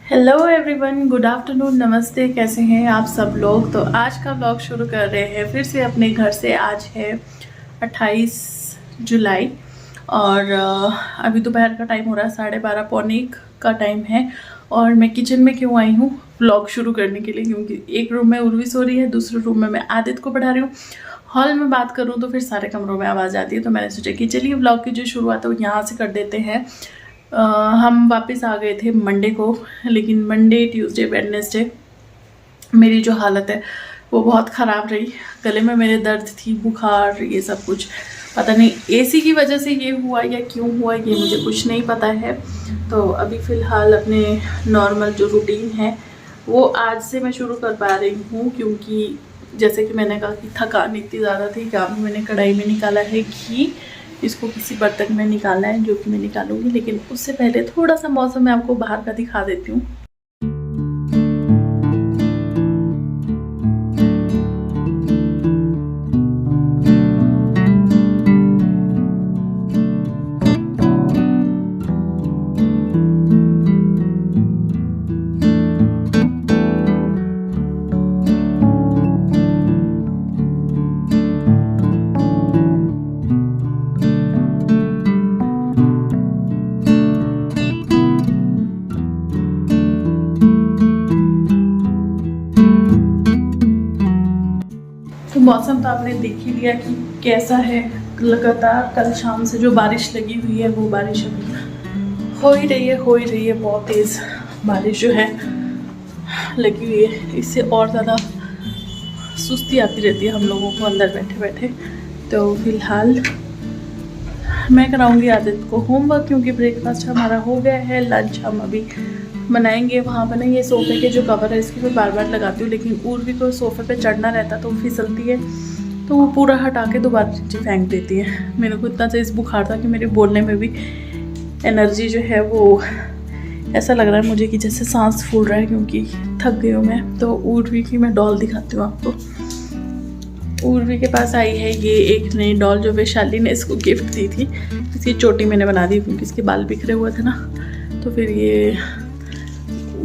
Hello everyone, good afternoon, नमस्ते। कैसे हैं आप सब लोग। तो आज का व्लॉग शुरू कर रहे हैं फिर से अपने घर से। आज है 28 जुलाई और अभी दोपहर का टाइम हो रहा है, 12:30 पौने 1 का टाइम है। और मैं किचन में क्यों आई हूँ व्लॉग शुरू करने के लिए, क्योंकि एक रूम में उर्वी सो रही है, दूसरे रूम में मैं आदित्य को पढ़ा रही हूँ। हॉल में बात करूँ तो फिर सारे कमरों में आवाज़ आती है, तो मैंने सोचा कि चलिए व्लॉग की जो शुरुआत है वो यहाँ से कर देते हैं। हम वापस आ गए थे मंडे को, लेकिन मंडे, ट्यूसडे, वेडनेसडे मेरी जो हालत है वो बहुत ख़राब रही। गले में मेरे दर्द थी, बुखार, ये सब कुछ। पता नहीं एसी की वजह से ये हुआ या क्यों हुआ, ये मुझे कुछ नहीं पता है। तो अभी फ़िलहाल अपने नॉर्मल जो रूटीन है वो आज से मैं शुरू कर पा रही हूँ, क्योंकि जैसे कि मैंने कहा कि थकान इतनी ज़्यादा थी कि अभी मैंने कढ़ाई में निकाला है घी। इसको किसी बर्तन में निकालना है, जो कि मैं निकालूंगी। लेकिन उससे पहले थोड़ा सा मौसम मैं आपको बाहर का दिखा देती हूँ। तो मौसम तो आपने देख ही लिया कि कैसा है। लगातार कल शाम से जो बारिश लगी हुई है वो बारिश अभी हो ही रही है। बहुत तेज़ बारिश जो है लगी हुई है। इससे और ज़्यादा सुस्ती आती रहती है हम लोगों को अंदर बैठे बैठे। तो फिलहाल मैं कराऊंगी आदित्य को होमवर्क, क्योंकि ब्रेकफास्ट हमारा हो गया है। लंच हम अभी बनाएंगे। वहाँ पर ना ये सोफ़े के जो कवर है इसकी मैं बार बार लगाती हूँ, लेकिन उर्वी को सोफ़े पे चढ़ना रहता तो वो फिसलती है, तो वो पूरा हटा के दोबारा नीचे फेंक देती है। मेरे को इतना तेज़ बुखार था कि मेरे बोलने में भी एनर्जी जो है वो ऐसा लग रहा है मुझे कि जैसे सांस फूल रहा है, क्योंकि थक गई हूँ मैं। तो उर्वी की मैं डॉल दिखाती हूँ आपको। उर्वी के पास आई है ये एक नई डॉल जो वैशाली ने इसको गिफ्ट दी थी। इसकी चोटी मैंने बना दी, क्योंकि इसके बाल बिखरे हुए थे ना, तो फिर ये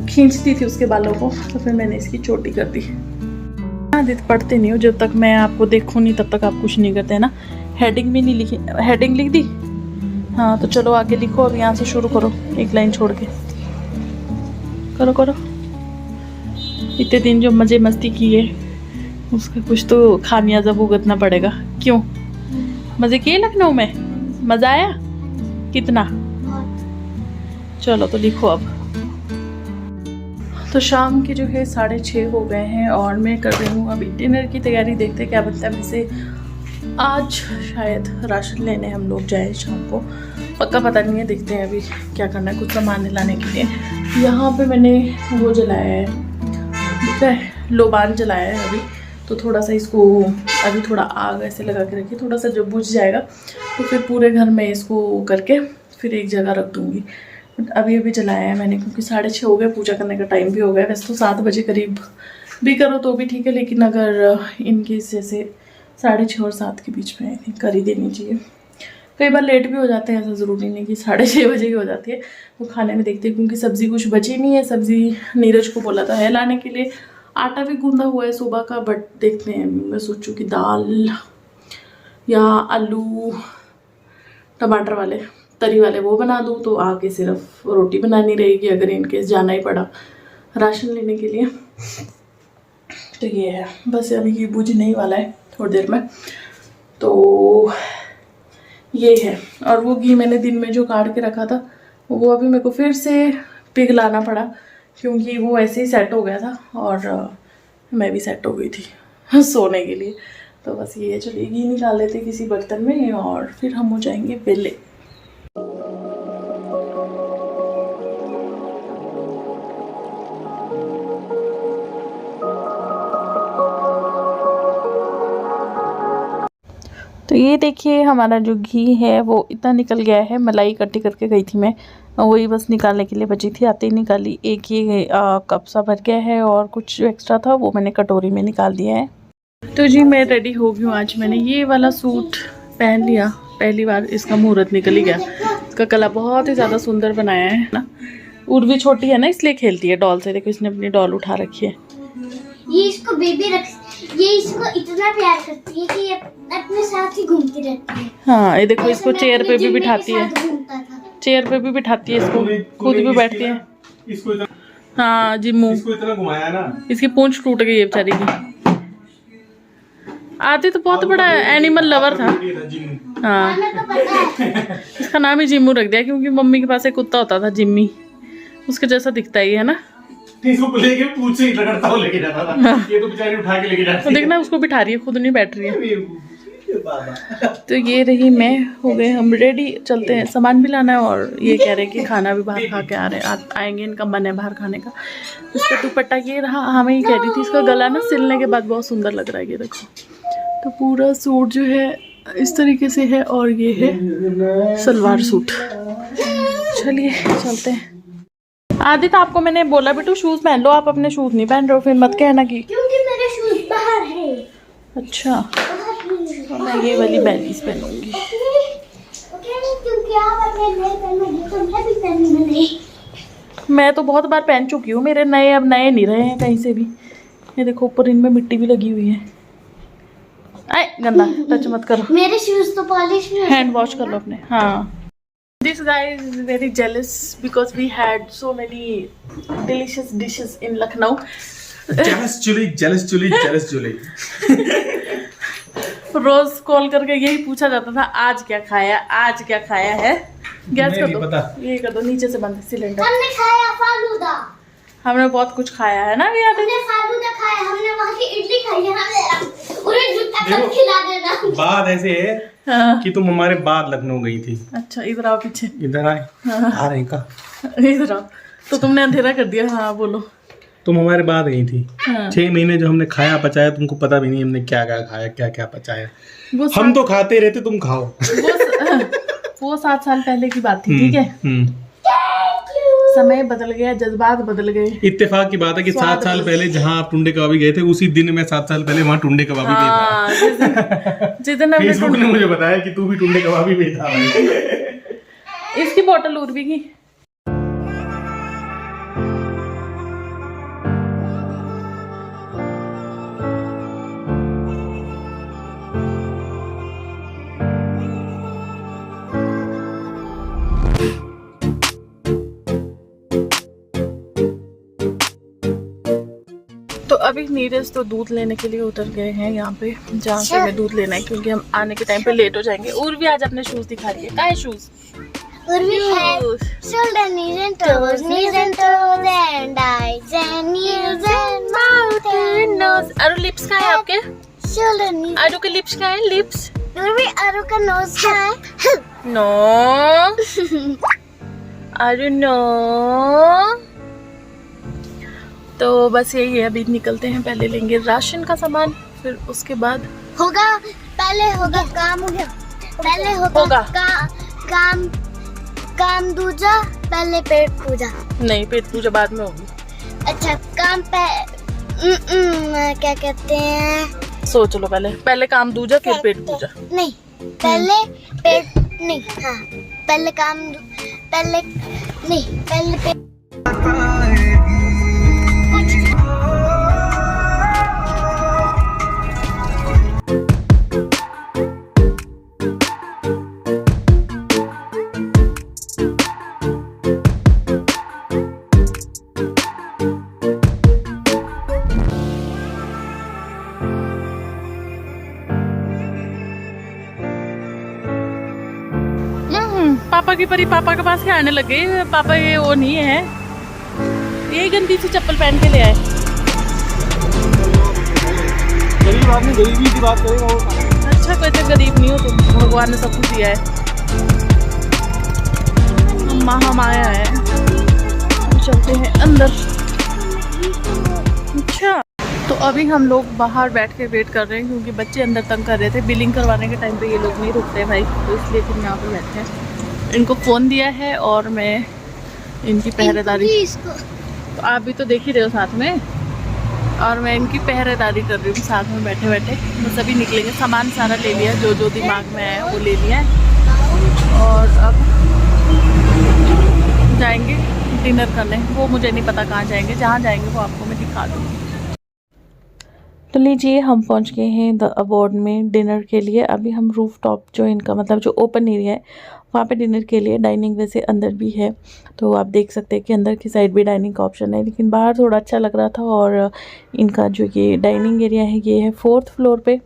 खींचती थी उसके बालों को, तो फिर मैंने इसकी चोटी कर दी। आदित्य पढ़ते नहीं हो, जब तक मैं आपको देखूँ नहीं तब तक आप कुछ नहीं करते हैं ना। हेडिंग भी नहीं लिखी, हेडिंग लिख दी। हाँ तो चलो आगे लिखो। अब यहाँ से शुरू करो, एक लाइन छोड़ के करो। इतने दिन जो मज़े मस्ती किए उसका कुछ तो खामियाजा भुगतना पड़ेगा। क्यों मज़े किए लखनऊ में? मज़ा आया कितना? चलो तो लिखो अब। तो शाम के जो है 6:30 हो गए हैं और मैं कर रही हूँ अभी डिनर की तैयारी। देखते हैं क्या बनता है। वैसे आज शायद राशन लेने हम लोग जाएं शाम को, पक्का पता नहीं है। देखते हैं अभी क्या करना है, कुछ सामान लाने के लिए। यहाँ पे मैंने वो जलाया है, क्या है, लोबान जलाया है अभी। तो थोड़ा सा इसको अभी थोड़ा आग ऐसे लगा के रखिए, थोड़ा सा जब बुझ जाएगा तो फिर पूरे घर में इसको करके फिर एक जगह रख दूँगी। अभी जलाया है मैंने, क्योंकि 6:30 हो गए, पूजा करने का टाइम भी हो गया। वैसे तो 7 बजे करीब भी करो तो भी ठीक है, लेकिन अगर इनकेस जैसे 6:30 और 7 के बीच में आई थिंक कर ही देनी चाहिए। कई बार लेट भी हो जाते हैं, ऐसा ज़रूरी नहीं कि 6:30 बजे ही हो जाती है। तो खाने में देखते हैं, क्योंकि सब्ज़ी कुछ बची नहीं है। सब्ज़ी नीरज को बोला था है लाने के लिए, आटा भी गूंदा हुआ है सुबह का, बट देखते हैं। मैं सोचूं कि दाल या आलू टमाटर वाले तरी वाले वो बना दूँ, तो आगे सिर्फ रोटी बनानी रहेगी अगर इनकेस जाना ही पड़ा राशन लेने के लिए। तो ये है बस, अभी ये बुझने ही वाला है थोड़ी देर में। तो ये है। और वो घी मैंने दिन में जो काट के रखा था वो अभी मेरे को फिर से पिघलाना पड़ा, क्योंकि वो ऐसे ही सेट हो गया था और मैं भी सेट हो गई थी सोने के लिए। तो बस ये चलिए घी निकाल लेते किसी बर्तन में और फिर हम हो जाएंगे वेले। तो ये देखिए हमारा जो घी है वो इतना निकल गया है। मलाई इकट्ठी करके गई थी मैं, वही बस निकालने के लिए बची थी, आते ही निकाली। एक ये कप सा भर गया है और कुछ जो एक्स्ट्रा था वो मैंने कटोरी में निकाल दिया है। तो जी मैं रेडी हो गई हूँ। आज मैंने ये वाला सूट पहन लिया, पहली बार इसका मुहूर्त निकल ही गया। इसका गला बहुत ही ज़्यादा सुंदर बनाया है ना। उर्वी छोटी है ना इसलिए खेलती है डॉल से। देखो इसने अपनी डॉल उठा रखी है। ये इसको ये इसको इतना प्यार करती है कि ये अपने साथ ही घूमती रहती है। हाँ ये देखो इसको चेयर पे भी बिठाती है, चेयर पे भी बिठाती है इसको, खुद भी बैठती है। हाँ जिम्मू, इसको इतना घुमाया ना, इसकी पूंछ टूट गई है बेचारी की। आदि तो बहुत बड़ा एनिमल लवर था। हाँ इसका नाम ही जिम्मू रख दिया क्योंकि मम्मी के पास एक कुत्ता होता था जिम्मी, उसके जैसा दिखता ही है ना। इसको लेके पूंछ से ही रगड़ता हुआ लेके जाता था। ये तो बेचारी उठा के लेके जाती तो देखना उसको बिठा रही है, खुद नहीं बैठ रही है। है। तो ये रही मैं, हो गए हम रेडी, चलते हैं, सामान भी लाना है और ये कह रहे हैं कि खाना भी बाहर खा के आ रहे हैं, आएंगे, इनका मन है बाहर खाने का। इसका दुपट्टा ये रहा, हमें ही कह रही थी इसका गला ना सिलने के बाद बहुत सुंदर लग रहा है। ये देखो तो पूरा सूट जो है इस तरीके से है और ये है सलवार सूट। चलिए चलते हैं। आदि तो आपको मैंने बोला बेटू शूज पहन लो, आप अपने शूज नहीं पहन रहे हो, फिर मत कहना कि क्योंकि मेरे शूज बाहर है। अच्छा तो मैं ये वाली बैलीज पहनूंगी। क्योंकि आप अपने नए पहनोगे तो मैं भी पहनूंगी। मैं तो बहुत बार पहन चुकी हूँ, मेरे नए अब नए नहीं रहे हैं कहीं से भी। ये देखो ऊपर इनमें मिट्टी भी लगी हुई है। आए गंदा टच मत करो, मेरे शूज तो पॉलिश में हैंड वॉश कर लो अपने। हाँ this guy is very jealous because we had so many delicious dishes in Lucknow. Jealous चुली। रोज कॉल करके यही पूछा जाता था आज क्या खाया, आज क्या खाया है। गैस कर दो, ये कर दो, नीचे से बंद सिलेंडर। हमने खाया फालूदा, हमने बहुत कुछ खाया है ना भैया। हमने फालूदा खाया, हमने वहाँ की इडली खाई है, उन्हें जूता कब खिला देना। बात ऐसे है हाँ। कि तुम हमारे बाद लखनऊ गई थी। अच्छा इधर आओ पीछे, इधर आए। आ रहे का इधर आओ। तो तुमने अंधेरा कर दिया। हाँ बोलो। तुम हमारे बाद गई थी। हाँ। 6 महीने जो हमने खाया पचाया तुमको पता भी नहीं हमने क्या क्या खाया, क्या क्या पचाया। वो हम तो खाते रहते, तुम खाओ। वो 7 साल पहले की बात थी, ठीक है। समय बदल गया, जज्बात बदल गए। इत्तेफाक की बात है कि 7 साल पहले जहाँ आप टुंडे कबाबी गए थे उसी दिन मैं 7 साल पहले वहाँ टुंडे कबाबी गई था। जिस दिन हमने फेसबुक ने मुझे बताया कि तू भी टुंडे कबाबी में था। इसकी बोतल उर्वी की। तो अभी नीरज तो दूध लेने के लिए उतर गए हैं यहाँ पे जहाँ से हमें दूध लेना है, क्योंकि हम आने के टाइम पे लेट हो जाएंगे। उर्वी आज अपने शूज दिखा रही है। क्या है शूज? उर्वी है shoulder, knees and toes, knees and toes and eyes and ears and mouth and nose. अरु लिप्स का है आपके? Shoulder, knees. अरु के लिप्स का है? लिप्स? उर्वी अरु का नोज का है। नो अरु नो। तो बस यही है, अभी निकलते हैं, पहले लेंगे राशन का सामान, फिर उसके बाद पहले होगा काम, पहले होगा काम दूजा, पहले पेट पूजा। नहीं, पेट पूजा बाद में होगी। अच्छा काम क्या कहते हैं, सोच लो, पहले काम दूजा फिर पेट पूजा। नहीं पहले पेट नहीं, हाँ पहले काम पहले नहीं पहले पेट। पापा की परी पापा के पास ही आने लगे। पापा ये वो नहीं है, यही गंदी सी चप्पल पहन के ले आए। गरीब आदमी गरीबी की बात करेगा वो। अच्छा कोई तो गरीब नहीं हो तुम, भगवान ने सब कुछ दिया है। हम आया है, चलते हैं अंदर। अच्छा तो अभी हम लोग बाहर बैठ के वेट कर रहे हैं क्योंकि बच्चे अंदर तंग कर रहे थे। बिलिंग करवाने के टाइम पे ये लोग नहीं रुकते भाई, तो इसलिए फिर यहाँ पे बैठे हैं। इनको फ़ोन दिया है और मैं इनकी पहरेदारी, तो आप भी तो देख ही रहे हो साथ में, और मैं इनकी पहरेदारी कर रही हूँ साथ में बैठे बैठे। बस अभी निकलेंगे, सामान सारा ले लिया, जो जो दिमाग में आया वो ले लिया है, और अब जाएंगे डिनर करने। वो मुझे नहीं पता कहाँ जाएंगे, जहाँ जाएंगे वो आपको मैं दिखा दूँगी। तो लीजिए हम पहुंच गए हैं द अबोर्ड में डिनर के लिए। अभी हम रूफ टॉप जो इनका मतलब जो ओपन एरिया है वहाँ पे डिनर के लिए, डाइनिंग वैसे अंदर भी है तो आप देख सकते हैं कि अंदर की साइड भी डाइनिंग का ऑप्शन है, लेकिन बाहर थोड़ा अच्छा लग रहा था। और इनका जो ये डाइनिंग एरिया है ये है 4th फ्लोर पे,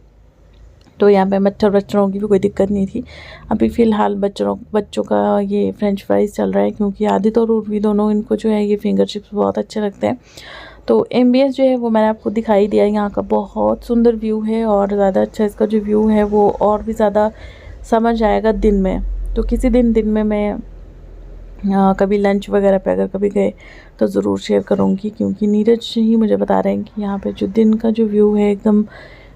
तो यहाँ पे बच्चों की भी कोई दिक्कत नहीं थी। अभी फ़िलहाल बच्चों का ये फ्रेंच फ्राइज़ चल रहा है, क्योंकि आदित्य और उर्वी दोनों इनको जो है ये फिंगर चिप्स बहुत अच्छे लगते हैं। तो एम्बियंस जो है वो मैंने आपको दिखाई दिया, यहाँ का बहुत सुंदर व्यू है और ज़्यादा अच्छा इसका जो व्यू है वो और भी ज़्यादा समझ आएगा दिन में। तो किसी दिन में मैं कभी लंच वगैरह पे अगर कभी गए तो ज़रूर शेयर करूँगी, क्योंकि नीरज ही मुझे बता रहे हैं कि यहाँ पे जो दिन का जो व्यू है एकदम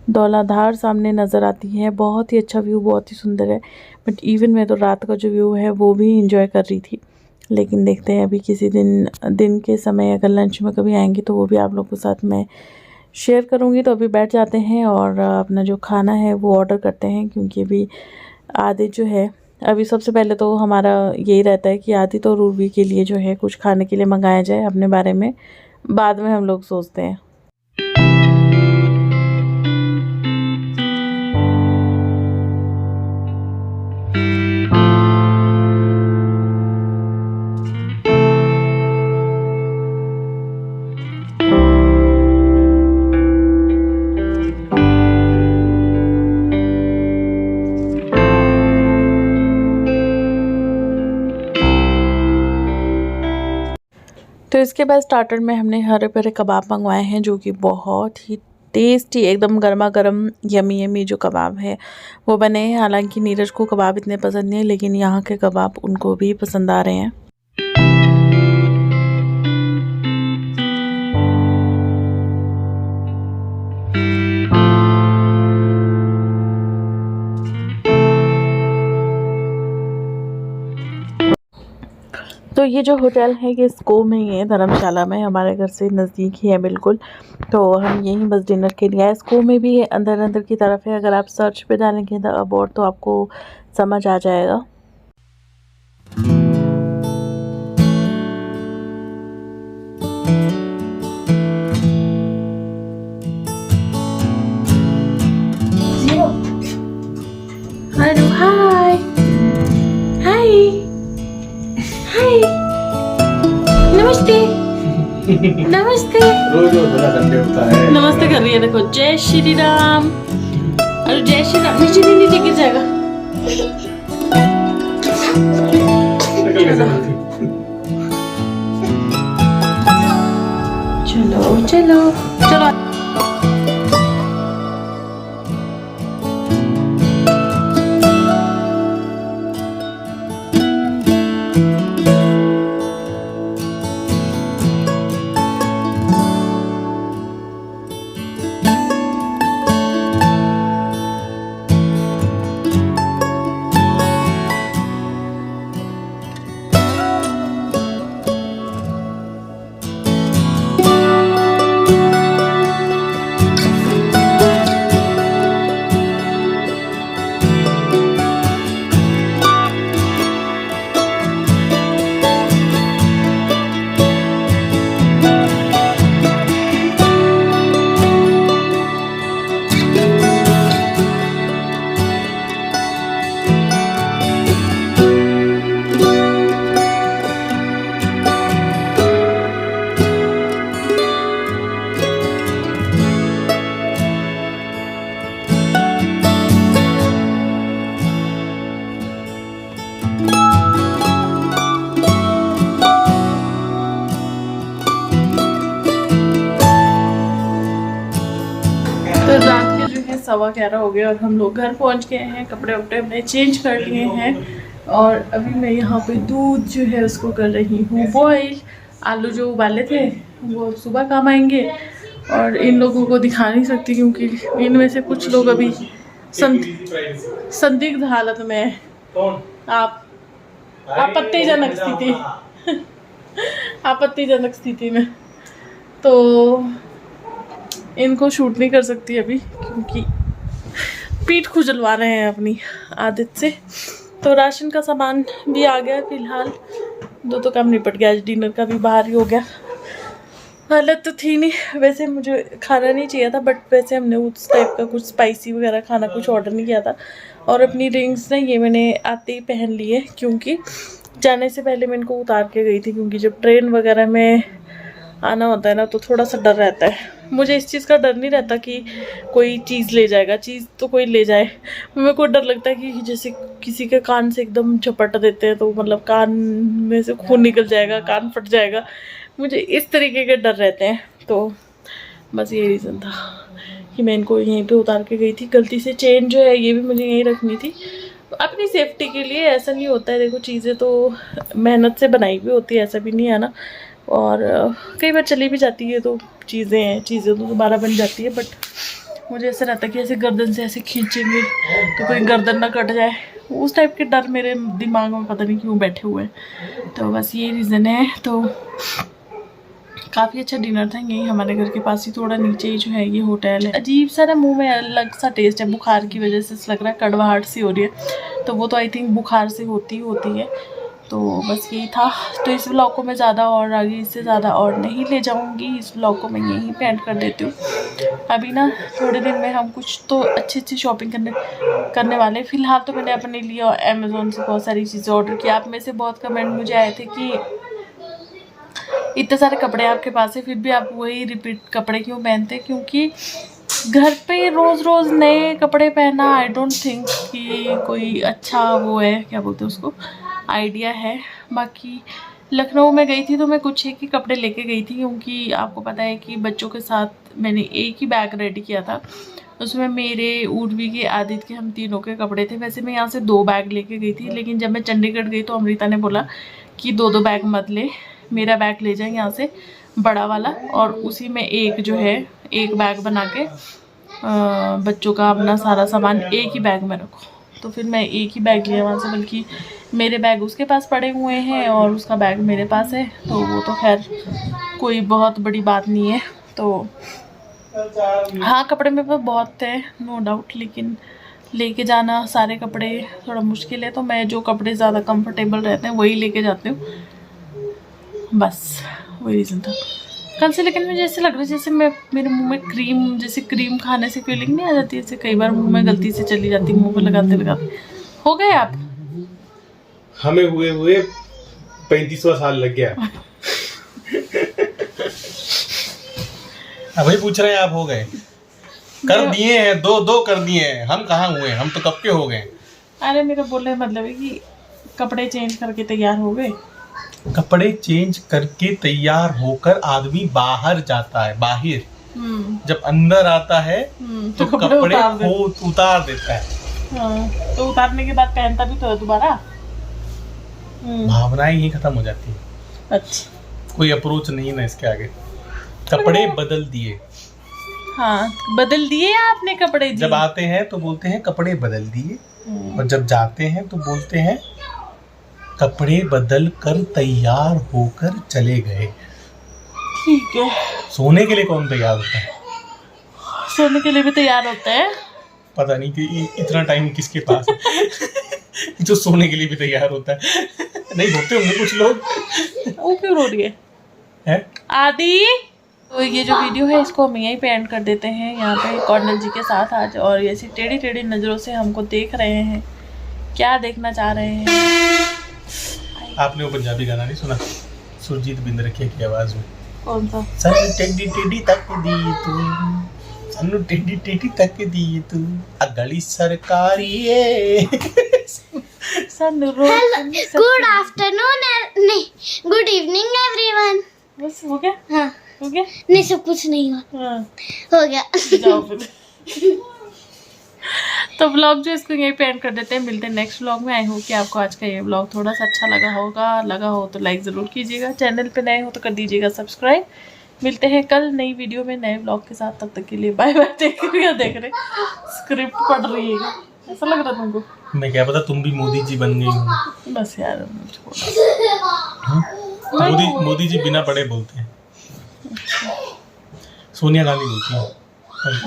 धौलाधार सामने नज़र आती है। बहुत ही अच्छा व्यू, बहुत ही सुंदर है। बट इवन मैं तो रात का जो व्यू है वो भी इंजॉय कर रही थी। लेकिन देखते हैं अभी किसी दिन के समय अगर लंच में कभी आएंगे तो वो भी आप लोगों के साथ मैं शेयर करूँगी। तो अभी बैठ जाते हैं और अपना जो खाना है वो ऑर्डर करते हैं, क्योंकि अभी आदित्य जो है, अभी सबसे पहले तो हमारा यही रहता है कि आदित्य और उर्वी के लिए जो है कुछ खाने के लिए मंगाया जाए। अपने बारे में बाद में हम लोग सोचते हैं। तो इसके बाद स्टार्टर में हमने हरे भरे कबाब मंगवाए हैं, जो कि बहुत ही टेस्टी एकदम गर्मा गर्म यमी जो कबाब है वो बने हैं। हालांकि नीरज को कबाब इतने पसंद नहीं है, लेकिन यहाँ के कबाब उनको भी पसंद आ रहे हैं। तो ये जो होटल है ये स्को में ही है, धर्मशाला में, हमारे घर से नज़दीक ही है बिल्कुल। तो हम यहीं बस डिनर के लिए आए। स्को में भी अंदर की तरफ है। अगर आप सर्च पे डालेंगे द अबोर्ड तो आपको समझ आ जाएगा। हेलो, हाय हाय हाय, नमस्ते नमस्ते। रोज बड़ा संडे होता है। नमस्ते कर रही है, देखो। जय श्री राम। अरे जय श्री राम। नीचे गिर जाएगा। चलो चलो चलो। तो रात के जो है 11:15 हो गए और हम लोग घर पहुंच गए हैं। कपड़े वपड़े हमने चेंज कर लिए हैं और अभी मैं यहाँ पे दूध जो है उसको कर रही हूँ बॉईल। आलू जो उबाले थे वो सुबह काम आएंगे और इन लोगों को दिखा नहीं सकती, क्योंकि इनमें से कुछ लोग अभी संदिग्ध हालत में है। आपत्तिजनक स्थिति में, तो इनको शूट नहीं कर सकती अभी, क्योंकि पीठ खुजलवा रहे हैं अपनी आदत से। तो राशन का सामान भी आ गया फ़िलहाल। तो काम निपट गया। आज डिनर का भी बाहर ही हो गया। हालत तो थी नहीं, वैसे मुझे खाना नहीं चाहिए था, बट वैसे हमने उस टाइप का कुछ स्पाइसी वगैरह खाना कुछ ऑर्डर नहीं किया था। और अपनी रिंग्स ना ये मैंने आते ही पहन लिए, क्योंकि जाने से पहले मैं इनको उतार के गई थी, क्योंकि जब ट्रेन वगैरह में आना होता है ना तो थोड़ा सा डर रहता है। मुझे इस चीज़ का डर नहीं रहता कि कोई चीज़ ले जाएगा, चीज़ तो कोई ले जाए, मेरे को डर लगता है कि जैसे किसी के कान से एकदम झपट देते हैं तो मतलब कान में से खून निकल जाएगा, कान फट जाएगा, मुझे इस तरीके के डर रहते हैं। तो बस ये रीज़न था कि मैं इनको यहीं पे उतार के गई थी। गलती से चेन जो है ये भी मुझे यहीं रखनी थी अपनी सेफ्टी के लिए। ऐसा नहीं होता है, देखो चीज़ें तो मेहनत से बनाई हुई होती है, ऐसा भी नहीं है ना। और कई बार चली भी जाती है तो चीज़ें तो दोबारा बन जाती है, बट मुझे ऐसा रहता है कि ऐसे गर्दन से ऐसे खींचेंगे तो कोई गर्दन ना कट जाए, उस टाइप के डर मेरे दिमाग में पता नहीं क्यों बैठे हुए हैं। तो बस ये रीज़न है। तो काफ़ी अच्छा डिनर था, यही हमारे घर के पास ही थोड़ा नीचे ही जो है ये होटल है। अजीब सा ना मुंह में अलग सा टेस्ट है, बुखार की वजह से लग रहा है कड़वाहट सी हो रही है, तो वो तो आई थिंक बुखार से होती है। तो बस यही था। तो इस व्लॉग को मैं ज़्यादा और आगे इससे ज़्यादा और नहीं ले जाऊँगी, इस व्लॉग को मैं यहीं पे एंड कर देती हूँ। अभी ना थोड़े दिन में हम कुछ तो अच्छी शॉपिंग करने वाले हैं। फ़िलहाल तो मैंने अपने लिए अमेज़ोन से बहुत सारी चीज़ें ऑर्डर की। आप में से बहुत कमेंट मुझे आए थे कि इतने सारे कपड़े आपके पास है, फिर भी आप वही रिपीट कपड़े क्यों पहनते, क्योंकि घर पे रोज़ रोज़ नए कपड़े पहनना आई डोंट थिंक कि कोई अच्छा वो है, क्या बोलते हैं उसको, आइडिया है। बाकी लखनऊ में गई थी तो मैं कुछ एक ही कपड़े लेके गई थी, क्योंकि आपको पता है कि बच्चों के साथ मैंने एक ही बैग रेडी किया था, उसमें मेरे, उर्वी के, आदित्य के, हम तीनों के कपड़े थे। वैसे मैं यहाँ से 2 बैग लेके गई थी, लेकिन जब मैं चंडीगढ़ गई तो अमृता ने बोला कि 2 बैग मत ले, मेरा बैग ले जाए यहाँ से बड़ा वाला, और उसी में एक जो है एक बैग बना के बच्चों का अपना सारा सामान एक ही बैग में रखो। तो फिर मैं एक ही बैग लिया वहाँ से, बल्कि मेरे बैग उसके पास पड़े हुए हैं और उसका बैग मेरे पास है, तो वो तो खैर कोई बहुत बड़ी बात नहीं है। तो हाँ, कपड़े मेरे पास बहुत थे नो डाउट, लेकिन लेके जाना सारे कपड़े थोड़ा मुश्किल है, तो मैं जो कपड़े ज़्यादा कंफर्टेबल रहते हैं वही लेके जाती हूँ, बस वही रीज़न था कल से। लेकिन मुझे ऐसे लग रहा है जैसे मेरे मुंह में क्रीम खाने से फीलिंग नहीं आ जाती, ऐसे कई बार मुंह में गलती से चली जाती, मुंह पे लगाते। हो गए आप? हमें हुए 35वां साल लग गया। वही पूछ रहे हैं आप हो गए? कर दिए हैं, दो कर दिए हैं, हम कहाँ हुए, हम तो कब के हो गए। अरे मेरा बोलने का मतलब है कि कपड़े चेंज करके तैयार हो गए। कपड़े चेंज करके तैयार होकर आदमी बाहर जाता है, बाहर जब अंदर आता है तो कपड़े उतार देता है। हाँ, तो उतारने के बाद पहनता भी तो है दोबारा। भावनाएं ही खत्म हो जाती है। अच्छा, कोई अप्रोच नहीं है ना इसके आगे। कपड़े बदल दिए। हाँ, बदल दिए आपने कपड़े जी। जब आते हैं तो बोलते हैं कपड़े बदल दिए, और जब जाते हैं तो बोलते हैं कपड़े बदल कर तैयार होकर चले गए। ठीक है। सोने के लिए कौन तैयार होता है? सोने के लिए भी तैयार होता है। पता नहीं कि इतना टाइम किसके पास है जो सोने के लिए भी तैयार होता है। नहीं होते होंगे कुछ लोग। वो क्यों रो रही है? आदि। तो ये जो वीडियो है इसको हम यहीं पे एंड कर देते हैं, यहाँ पे कॉर्नल जी के साथ आज, और ऐसी टेढ़ी नज़रों से हमको देख रहे हैं। क्या देखना चाह रहे हैं? आपने वो पंजाबी गाना नहीं सुना सुरजीत बिंद्रखे की आवाज में? कौन सा? सानू टेढ़ी तक दी तू, सानू टेढ़ी तक दी तू, अगली सरकारी है। गुड आफ्टरनून, नहीं गुड इवनिंग एवरीवन। बस हो गया? हाँ हो गया। नहीं, सब कुछ नहीं हुआ। हाँ, हो गया। जाओ फिर। तो व्लॉग जो इसको यहीं पे एंड कर देते हैं, मिलते हैं नेक्स्ट व्लॉग में। आई होप कि आपको आज का ये व्लॉग थोड़ा सा अच्छा लगा हो तो लाइक ज़रूर कीजिएगा, चैनल पे नए हो तो कर दीजिएगा सब्सक्राइब। मिलते हैं कल नई वीडियो में नए व्लॉग के साथ, तब तक के लिए बाय बाय। देख रहे स्क्रिप्ट पढ़ रही है, ऐसा लग रहा तुमको? मैं क्या पता तुम भी मोदी जी बन गई हो। बस यार, मोदी जी बिना पढ़े बोलते हैं, सोनिया गांधी बोलती है।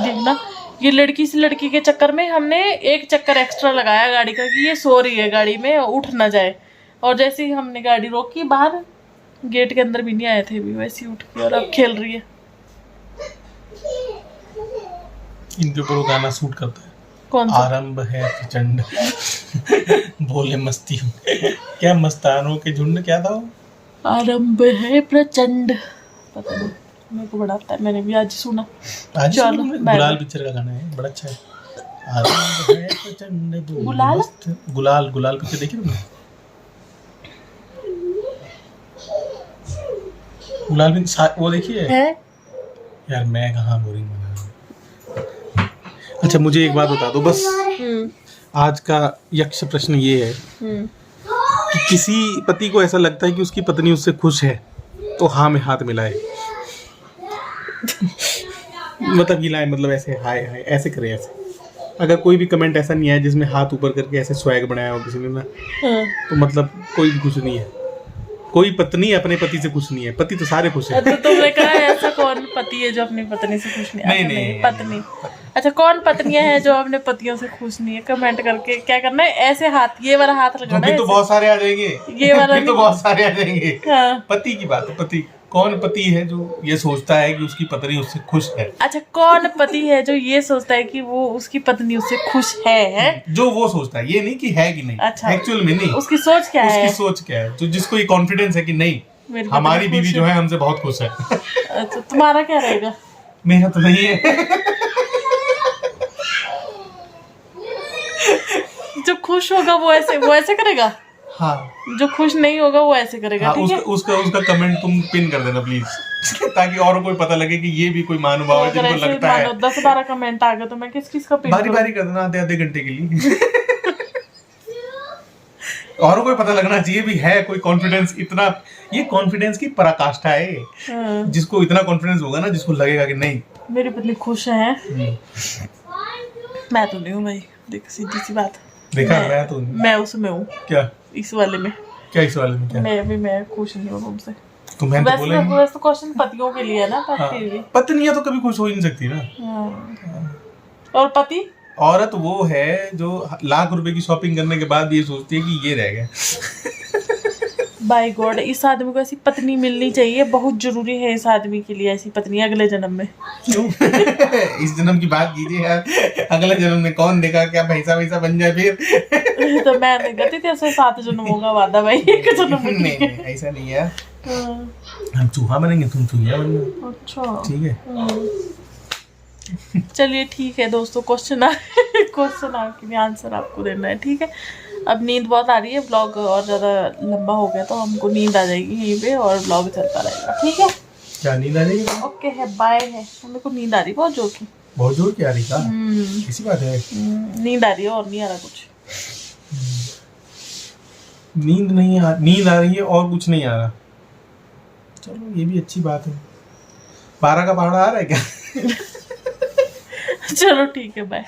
देखना, ये लड़की से लड़की के चक्कर में हमने एक चक्कर एक्स्ट्रा लगाया गाड़ी का कि ये सो रही है गाड़ी में, उठ ना जाए। और जैसे ही हमने गाड़ी रोकी बाहर, गेट के अंदर भी नहीं आए थे, भी वैसे ही उठ के और अब खेल रही है। इनके ऊपर वो गाना सूट करता है। कौन सा? आरंभ है प्रचंड बोले मस्ती क्या मस्तानों के झुंड, क्या था वो? आरंभ है प्रचंड, पता नहीं, मेरे को बड़ा आता है, मैंने भी आज सुना। आज चलो, गुलाल पिक्चर का गाना है, बड़ा अच्छा है। आरंभ है प्रचंड बोले गुलाल? मस्त। गुलाल पिक्चर देखी तुमने? गुलाल भी वो देखिए है? यार मैं कहाँ बोरिंग बना रहा हूँ। अच्छा मुझे एक बात बता दो बस, आज का यक्ष प्रश्न ये है कि किसी पति को ऐसा लगता है कि उसकी पत्नी उससे खुश है तो हाँ में हाथ मिलाए। मतलब हिलाए, मतलब ऐसे हाय हाय ऐसे करे ऐसे। अगर कोई भी कमेंट ऐसा नहीं आया जिसमें हाथ ऊपर करके ऐसे स्वैग बनाया हो किसी ने ना, तो मतलब कोई भी खुश नहीं है। कोई पत्नी अपने पति से खुश नहीं है, पति तो सारे खुश है। तो तुमने कहा ऐसा कौन पति है जो अपनी पत्नी से खुश नहीं है? नहीं, पत्नी। अच्छा, कौन पत्नियां हैं जो अपने पतियों से खुश नहीं है? कमेंट करके क्या करना है, ऐसे हाथ, ये वाला हाथ लगाना है। तो बहुत सारे आ जाएंगे, ये वाला तो बहुत सारे आ जाएंगे। हाँ। पति की बात है, पति कौन पति है जो ये सोचता है कि उसकी पत्नी उससे खुश है? अच्छा, कौन पति है जो ये सोचता है कि वो उसकी पत्नी उससे खुश है? जो वो सोचता है, ये नहीं कि है कि नहीं। अच्छा, एक्चुअल में नहीं, उसकी सोच क्या है? उसकी सोच क्या है, जो जिसको ये कॉन्फिडेंस है कि नहीं हमारी बीवी जो है हमसे बहुत खुश है। अच्छा, तुम्हारा क्या रहेगा? मेरा तो नहीं है। जो खुश होगा वो ऐसे करेगा। हाँ, जो खुश नहीं होगा वो ऐसे करेगा। हाँ, ठीक है, उसका कमेंट तुम पिन कर देना प्लीज, ताकि और कोई पता लगे कि ये भी कोई महानुभाव है जिनको लगता है। 10-12 कमेंट आ गए तो मैं किस का पिन बारी बारी कर देना, आधे घंटे के लिए। और कोई पता लगना चाहिए भी है कोई कॉन्फिडेंस इतना, ये कॉन्फिडेंस की पराकाष्ठा है। जिसको इतना कॉन्फिडेंस होगा ना, जिसको लगेगा कि नहीं मेरी पत्नी खुश है। मैं तो नहीं हूँ भाई, देख सीधी सी बात। देखा, मैं उसमें हूँ। क्या इस वाले में? क्या इस वाले में क्या? मैं खुश नहीं हूँ तुमसे। तुम्हें तो बोलेंगे। वैसे तो क्वेश्चन पतियों के लिए है ना, पत्नियां तो कभी खुश हो ही नहीं सकती ना। और पति, औरत वो है जो लाख रुपए की शॉपिंग करने के बाद ये सोचती है कि ये रह गया। बाय गॉड, इस आदमी को ऐसी पत्नी मिलनी चाहिए, बहुत जरूरी है इस आदमी के लिए ऐसी पत्नी अगले जन्म में। क्यों? इस जन्म की बात कीजिए यार, अगले जन्म में कौन देखा, क्या भैंसा वैसा बन जाए फिर। तो मैं नहीं कहती थी ऐसे 7 जन्मों का वादा भाई, 1 जन्म में। नहीं ऐसा नहीं है, हम चूहा बनेंगे, तुम चूहिया बनना। अच्छा, ठीक है, चलिए ठीक है दोस्तों, क्वेश्चन आपके लिए आंसर आपको देना है। ठीक है, अब नींद बहुत आ रही है, व्लॉग और ज़्यादा लंबा हो गया तो हमको नींद आ जाएगी यहीं पे और व्लॉग चलता रहेगा। ठीक है, क्या नींद आ जाएगी? ओके है, बाय है। मेरे को नींद आ रही है बहुत जोर की। बहुत जोर की आ रही का? किसी बात है? नींद आ रही है और नहीं आ रहा कुछ। नींद आ रही है और कुछ नहीं आ रहा। चलो ये भी अच्छी बात है। 12 का पहाड़ा आ रहा है क्या? चलो ठीक है, बाय।